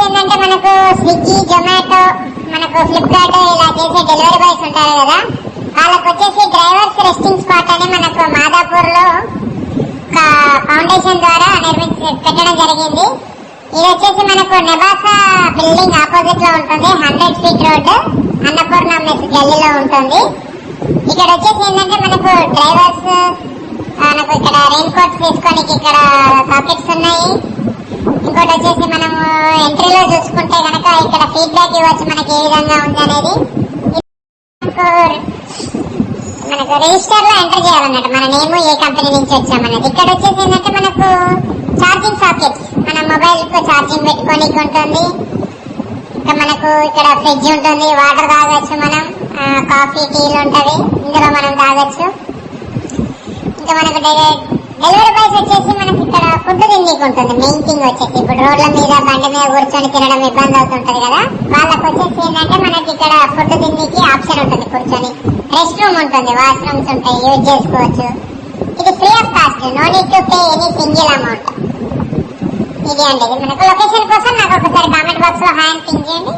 ఏంటంటే మనకు స్విగ్గీ, జొమాటో, మనకు ఫ్లిప్కార్ట్ ఇలా చేసే డెలివరీ బాయ్స్ ఉంటారు కదా, వాళ్ళకి వచ్చేసి డ్రైవర్స్ రెస్టింగ్ స్పాట్ అని మనకు మాదాపూర్ లో ఫౌండేషన్ ద్వారా పెట్టడం జరిగింది. ఇది వచ్చేసి మనకు నెబాసా బిల్డింగ్ ఆపోజిట్ లో ఉంటుంది. 100 ఫీట్ రోడ్, అన్నపూర్ణ మెస్ గల్లీలో ఉంటుంది. ఇక్కడ వచ్చేసి ఏంటంటే మనకు డ్రైవర్స్ మనకు ఇక్కడ రెయిన్ కోట్స్ తీసుకోనికి ఇక్కడ సాకెట్స్ ఉన్నాయి. ఇంకోటి వచ్చేసి మనము ఎంట్రీలో చూసుకుంటే కనుక ఇక్కడ ఫీడ్బ్యాక్ ఇవ్వచ్చు మనకి ఏ విధంగా ఉంది అనేది. మనకు రిజిస్టర్ లో ఎంటర్ చేయాలన్నట్టు మన నేమ్, ఏ కంపెనీ నుంచి వచ్చామన్నది. ఇక్కడ వచ్చేసి ఏంటంటే మనకు ఛార్జింగ్ సాకెట్స్, మన మొబైల్ కు ఛార్జింగ్ పెట్టుకోనికి ఉంటుంది. ఇంకా మనకు ఇక్కడ ఫ్రిడ్జ్ ఉంటుంది, వాటర్ తాగొచ్చు, మనం కాఫీ, టీలు ఉంటవి, ఇందులో మనం తాగొచ్చు. ఇంకా మనకు డెలివరీ బాయ్స్ వచ్చేసి మనకి ఇక్కడ ఫుడ్ తిండికి ఉంటుంది. మెయిన్ థింగ్ వచ్చేసి ఇప్పుడు రోడ్ల మీద బండి మీద కూర్చొని తినడం ఇబ్బంది అవుతుంటది కదా, వాళ్ళకి వచ్చేసి ఏంటంటే మనకి ఇక్కడ ఫుడ్ తిండికి ఆప్షన్ ఉంటుంది. కూర్చొని రెస్ట్ రూమ్ ఉంటుంది, వాష్రూమ్స్ ఉంటాయి, యూజ్ చేసుకోవచ్చు. ఇది free of cost, no need to pay any single amount. ఇది అండి. మనకు లొకేషన్ కోసం నాకు ఒకసారి కామెంట్ బాక్స్ లో హాయ్ అని పింక్ చేయండి.